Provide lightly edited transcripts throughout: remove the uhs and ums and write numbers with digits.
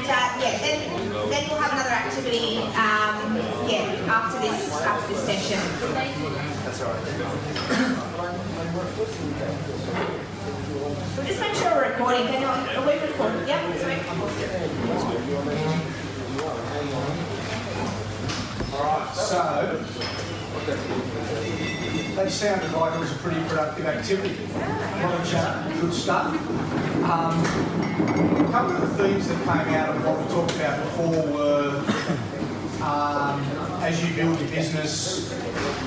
then we'll have another activity. After this session. That's all right. We'll just make sure we're recording. Are we recording? Yep. Sweet. Alright, so that sounded like it was a pretty productive activity. A lot of chat, good stuff. A couple of the themes that came out of what we talked about before were as you build your business,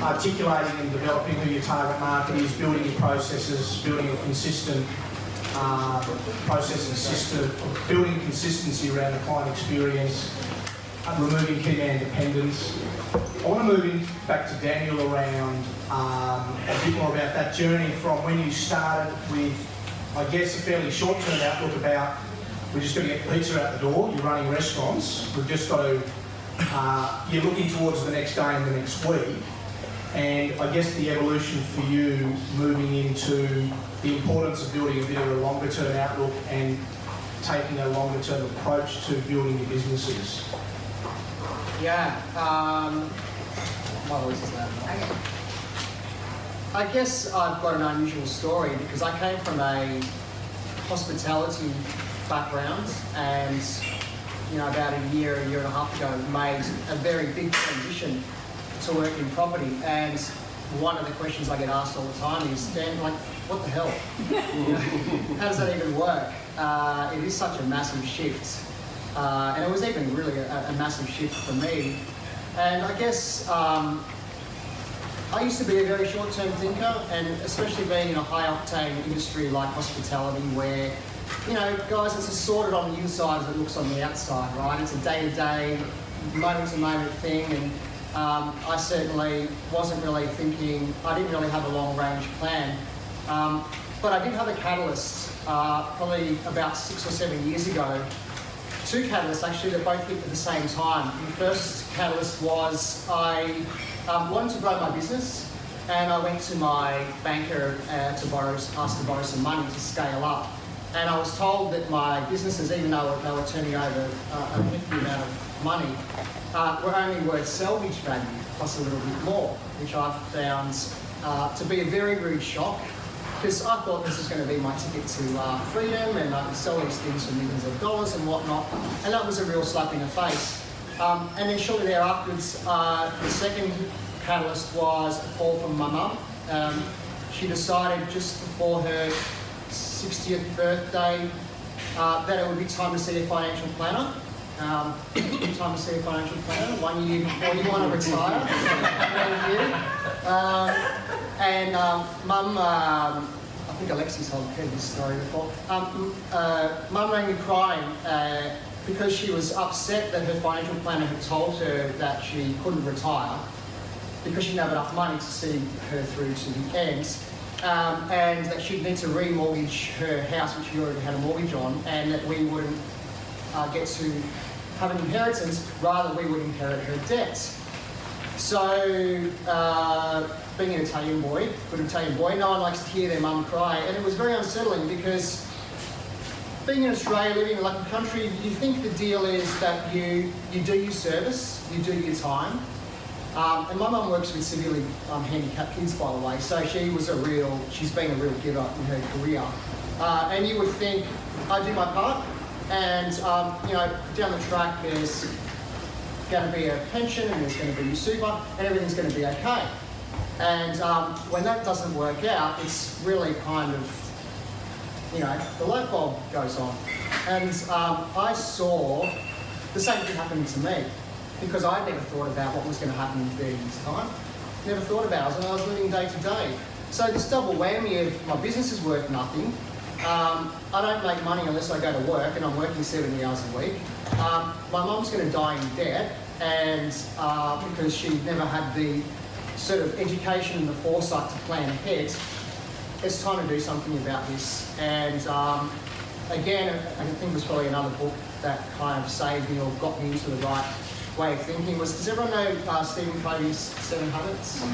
articulating and developing who your target market is, building your processes, building a consistent process and system, building consistency around the client experience, removing key man dependence. I want to move back to Daniel around a bit more about that journey from when you started with, I guess, a fairly short-term outlook about we're just going to get pizza out the door, you're running restaurants, we've just got to, you're looking towards the next day and the next week. And I guess the evolution for you moving into the importance of building a bit of a longer term outlook and taking a longer term approach to building your businesses. Yeah, my voice is loud. I guess I've got an unusual story because I came from a hospitality background and about a year and a half ago made a very big transition to work in property. And one of the questions I get asked all the time is, Dan, like, what the hell? How does that even work? It is such a massive shift. And it was even really a massive shift for me. And I guess I used to be a very short-term thinker, and especially being in a high-octane industry like hospitality where, guys, it's as sorted on the inside as it looks on the outside, right? It's a day-to-day, moment-to-moment thing, and I certainly wasn't really thinking, I didn't really have a long-range plan. But I did have a catalyst probably about 6 or 7 years ago. Two catalysts actually that both hit at the same time. The first catalyst was I wanted to grow my business, and I went to my banker asked to borrow some money to scale up. And I was told that my businesses, even though they were turning over a hefty amount of money, were only worth salvage value plus a little bit more, which I found to be a very rude shock, because I thought this was going to be my ticket to freedom, and I could sell these things for millions of dollars and whatnot, and that was a real slap in the face. And then shortly thereafter, the second catalyst was a call from my mum. She decided just before her 60th birthday that it would be time to see a financial planner. Time to see a financial planner 1 year before you want to retire. And Mum, I think Alexi's heard this story before. Mum rang me crying because she was upset that her financial planner had told her that she couldn't retire because she didn't have enough money to see her through to the end. And that she'd need to remortgage her house, which she already had a mortgage on, and that we wouldn't get to have an inheritance, rather we would inherit her debt. So, being an Italian boy, good Italian boy, no one likes to hear their mum cry, and it was very unsettling because being in Australia, living in a lucky country, you think the deal is that you do your service, you do your time. And my mum works with severely handicapped kids, by the way, so she's been a real giver in her career. And you would think, I do my part, and down the track there's going to be a pension, and there's going to be your super, and everything's going to be okay. And when that doesn't work out, it's really kind of, the light bulb goes on. And I saw the same thing happening to me, because I'd never thought about what was going to happen in 30 years' time. Never thought about it, and I was living day to day. So this double whammy of my business is worth nothing. I don't make money unless I go to work, and I'm working 70 hours a week. My mum's going to die in debt, and because she never had the sort of education and the foresight to plan ahead, it's time to do something about this. And again, I think it was probably another book that kind of saved me or got me into the right way of thinking. Does everyone know Stephen Covey's 7 Habits?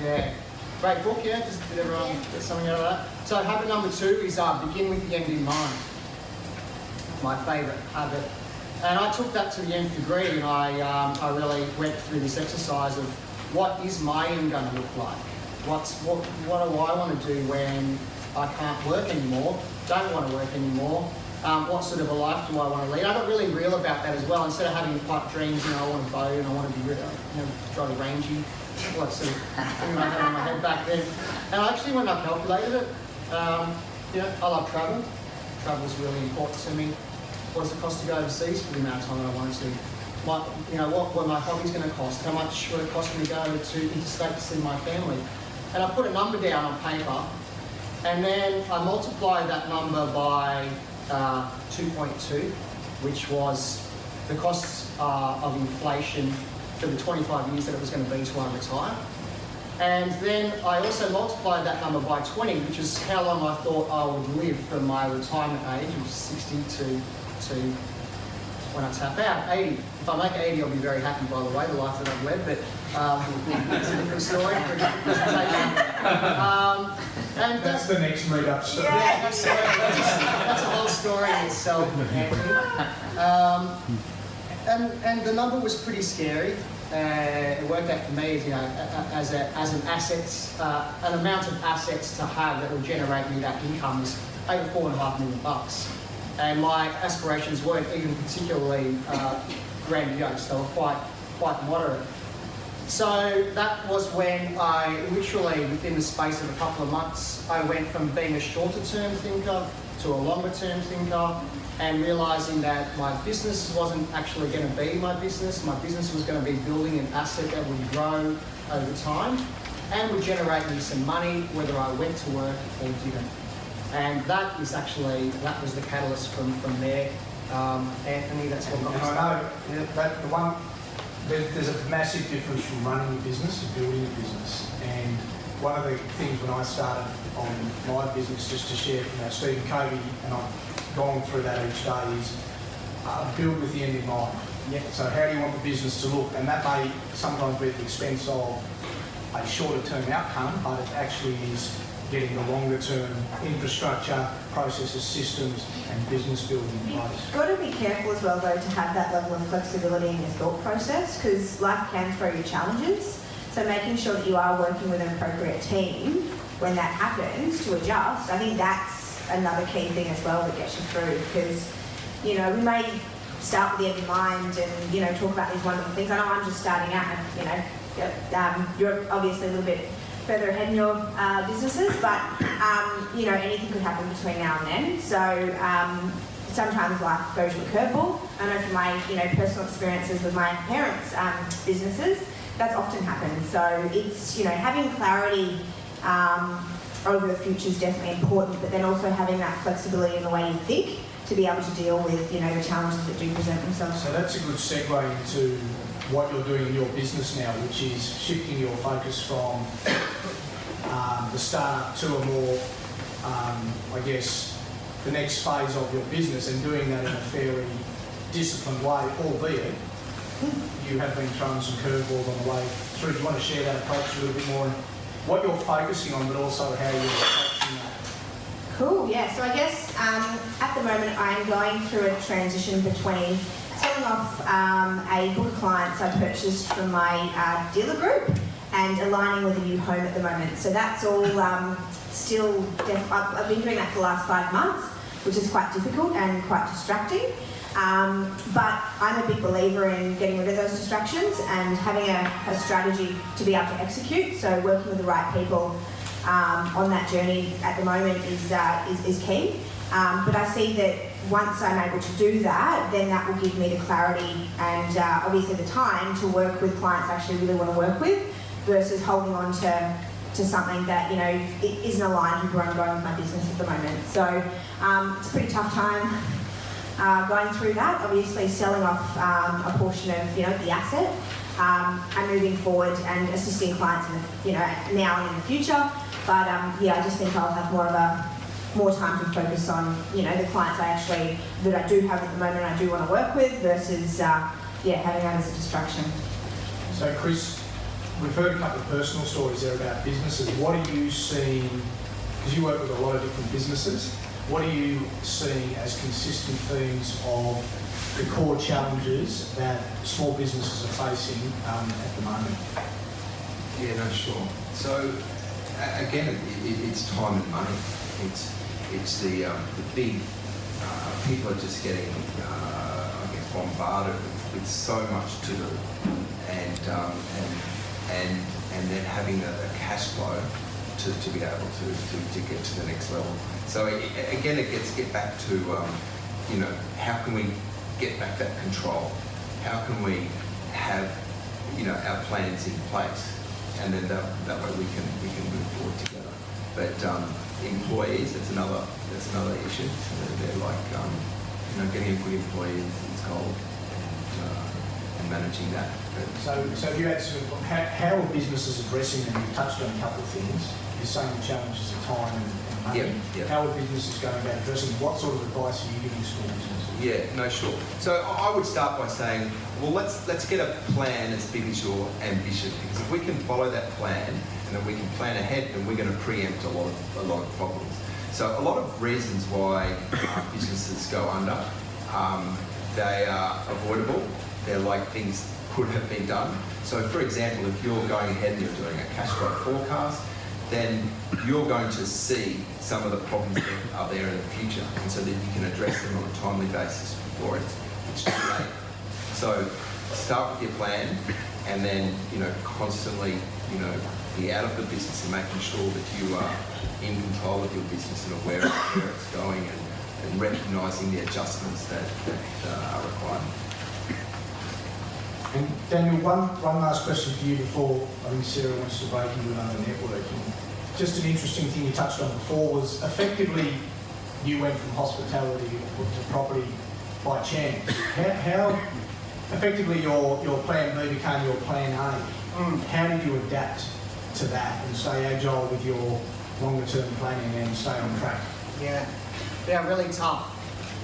Yeah. Great book, yeah? Did everyone get something out of that? So habit number 2 is begin with the end in mind. My favourite habit. And I took that to the nth degree, and I really went through this exercise of what is my end going to look like? What do I want to do when I can't work anymore, don't want to work anymore? What sort of a life do I want to lead? I got really real about that as well. Instead of having pipe dreams, you know, I want to boat and I want to be, you know, drive a rangy, all that sort of thing I had in my head back then. And actually, when I calculated it, you know, I love travel. Travel's really important to me. What does it cost to go overseas for the amount of time that I wanted to? You know, what my hobby's going to cost? How much would it cost me to go to interstate to see my family? And I put a number down on paper, and then I multiplied that number by 2.2, which was the costs of inflation for the 25 years that it was going to be till I retire. And then I also multiplied that number by 20, which is how long I thought I would live from my retirement age, which is 60 to when I tap out, 80. If I make 80, I'll be very happy, by the way, the life that I've led, but it's a different story for a different presentation. And That's the next meet-up story. yeah, that's a whole story in itself, Anthony. And the number was pretty scary. It worked out for me as, you know, as an asset, an amount of assets to have that will generate me that income is over $4.5 million. And my aspirations weren't even particularly grandiose; they were quite moderate. So that was when I literally, within the space of a couple of months, I went from being a shorter-term thinker to a longer-term thinker, and realising that my business wasn't actually going to be my business. My business was going to be building an asset that would grow over time and would generate me some money, whether I went to work or didn't. And that was the catalyst from there. Anthony, that's what got me started. I know that there's a massive difference from running a business to building a business. And one of the things when I started on my business, just to share from Stephen Covey, and I've gone through that each day, is build with the end in mind. Yeah. So how do you want the business to look? And that may sometimes be at the expense of a shorter term outcome, but it actually is getting the longer term infrastructure, processes, systems and business building in place. You've got to be careful as well though to have that level of flexibility in your thought process, because life can throw you challenges. So making sure that you are working with an appropriate team when that happens to adjust, I think that's another key thing as well that gets you through, because, you know, we may start with the end in mind and, you know, talk about these wonderful things. I know I'm just starting out and, you know, you're obviously a little bit further ahead in your businesses, but, you know, anything could happen between now and then. So sometimes life throws you a curveball. I know from my, you know, personal experiences with my parents' businesses, that's often happened. So it's, you know, having clarity over the future is definitely important, but then also having that flexibility in the way you think to be able to deal with, you know, the challenges that do present themselves. So that's a good segue into what you're doing in your business now, which is shifting your focus from the startup to a more, I guess, the next phase of your business, and doing that in a fairly disciplined way, albeit you have been throwing some curveballs on the way through. Do you want to share that approach a little bit more, and what you're focusing on, but also how you're approaching that? Cool, yeah. So I guess at the moment I'm going through a transition between selling off a book of clients I purchased from my dealer group and aligning with a new home at the moment. So that's all still, I've been doing that for the last 5 months, which is quite difficult and quite distracting. But I'm a big believer in getting rid of those distractions and having a strategy to be able to execute. So working with the right people on that journey at the moment is key. But I see that once I'm able to do that, then that will give me the clarity and obviously the time to work with clients I actually really want to work with, versus holding on to something that, you know, it isn't aligned with where I'm going with my business at the moment. So it's a pretty tough time going through that. Obviously selling off a portion of, you know, the asset and moving forward and assisting clients in the, you know, now and in the future. But yeah, I just think I'll have more time to focus on, you know, the clients that I do have at the moment I do want to work with, versus yeah, having that as a distraction. So Chris, we've heard a couple of personal stories there about businesses. What are you seeing, because you work with a lot of different businesses, what are you seeing as consistent themes of the core challenges that small businesses are facing at the moment? Yeah, no, sure. So again, it's time and money. It's the big people are just getting I guess bombarded with so much to do, and then having a cash flow to be able to get to the next level. So again, it get back to you know, how can we get back that control? How can we have, you know, our plans in place, and then that way we can move forward together. But employees, that's another issue. So they're like, you know, getting a good employee is gold, and managing that. So if you had sort of, how are businesses addressing them? You touched on a couple of things. You're saying the challenges of time and money. Yeah. How are businesses going about addressing? What sort of advice are you giving small businesses? Yeah, no, sure. So I would start by saying, well, let's get a plan as big as your ambition, because if we can follow that plan and then we can plan ahead, then we're going to preempt a lot of problems. So a lot of reasons why businesses go under, they are avoidable. They're like things could have been done. So for example, if you're going ahead and you're doing a cash flow forecast, then you're going to see some of the problems that are there in the future, and so that you can address them on a timely basis before it's too late. So start with your plan, and then, you know, constantly, you know, be out of the business and making sure that you are in control of your business and aware of where it's going, and recognising the adjustments that are required. And Daniel, one last question for you before I think Sarah wants to break into another networking. Just an interesting thing you touched on before was effectively you went from hospitality to property by chance. How effectively your plan B became your plan A. How did you adapt to that and stay agile with your longer term planning and stay on track? Yeah, really tough,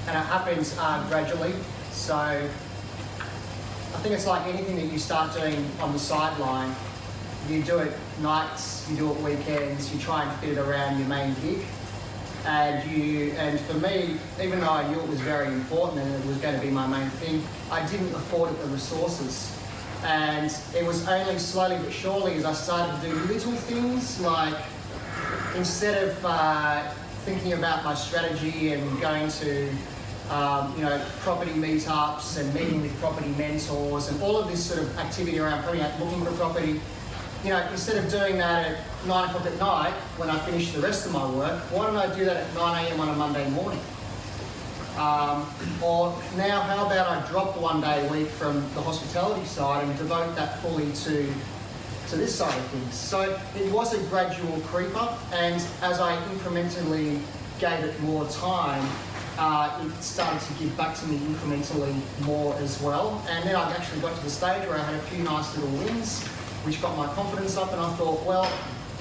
and it happens gradually. So I think it's like anything that you start doing on the sideline. You do it nights, you do it weekends, you try and fit it around your main gig. And for me, even though I knew it was very important and it was going to be my main thing, I didn't afford it the resources. And it was only slowly but surely as I started to do little things, like instead of thinking about my strategy and going to you know, property meetups and meeting with property mentors and all of this sort of activity around looking for property, you know, instead of doing that at 9 o'clock at night when I finish the rest of my work, why don't I do that at 9 a.m. on a Monday morning? Or now, how about I drop 1 day a week from the hospitality side and devote that fully to this side of things? So it was a gradual creep up, and as I incrementally gave it more time, it started to give back to me incrementally more as well. And then I actually got to the stage where I had a few nice little wins, which got my confidence up, and I thought, well,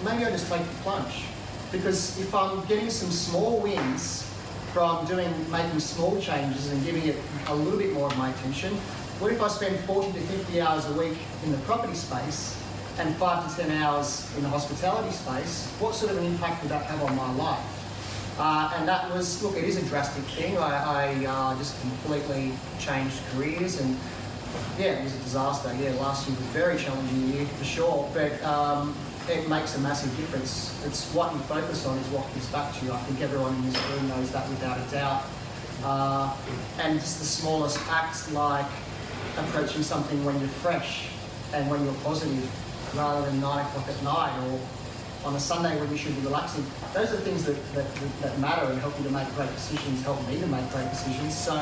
maybe I'll just take the plunge. Because if I'm getting some small wins from making small changes and giving it a little bit more of my attention, what if I spend 40 to 50 hours a week in the property space and 5 to 10 hours in the hospitality space? What sort of an impact would that have on my life? And that was, look, it is a drastic thing. I just completely changed careers, and yeah, it was a disaster. Yeah, last year was a very challenging year for sure, but it makes a massive difference. It's what you focus on is what gives back to you. I think everyone in this room knows that without a doubt. And just the smallest acts, like approaching something when you're fresh and when you're positive, rather than 9 o'clock at night or on a Sunday when you should be relaxing. Those are things that matter and help you to make great decisions, help me to make great decisions. So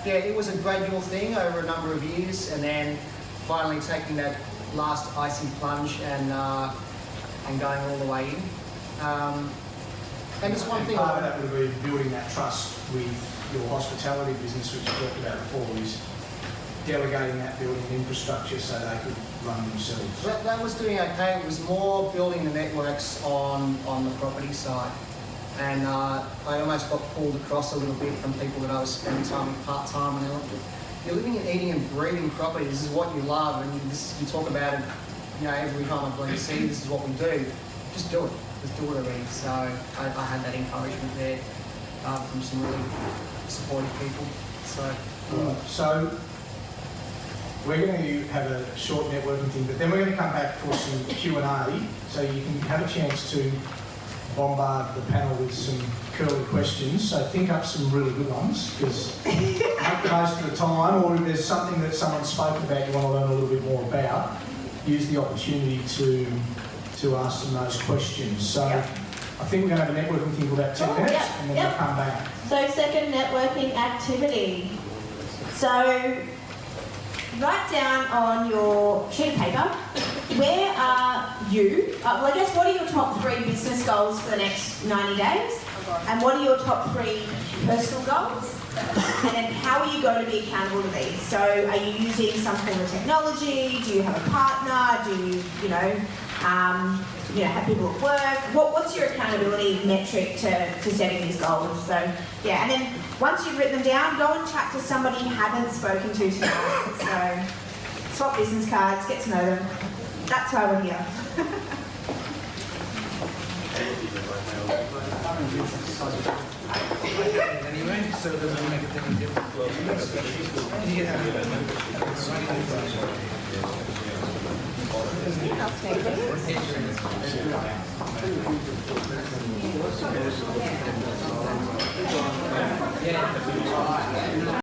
yeah, it was a gradual thing over a number of years, and then finally taking that last icy plunge and going all the way in. And it's one thing. Part of that would be building that trust with your hospitality business, which you talked about before, is delegating that building infrastructure so they could run themselves. That was doing okay. It was more building the networks on the property side. And I almost got pulled across a little bit from people that I was spending time with part-time, and they're like, you're living and eating and breathing property, this is what you love, and you talk about it, you know, every time I bring see, this is what we do. Just do it. Just do it already. So I had that encouragement there. from some really supportive people. So, So we're going to have a short networking thing, but then we're going to come back for some Q&A, so you can have a chance to bombard the panel with some curly questions. So think up some really good ones, because most of the time, or if there's something that someone's spoken about you want to learn a little bit more about, use the opportunity to ask them those questions. So Yep. I think we're going to have a networking thing for about 10 Oh, minutes, yep, and then yep. we'll come back. So second networking activity. So write down on your sheet of paper, where are you, well I guess what are your top 3 business goals for the next 90 days? And what are your top 3 personal goals? And then how are you going to be accountable to these? So are you using some form of technology? Do you have a partner? Do you, have people at work? What's your accountability metric to setting these goals? So, yeah, and then once you've written them down, go and chat to somebody you haven't spoken to tonight. So, swap business cards, get to know them. That's why we're here. Anyway, so it doesn't make it any different. I'll stay with you.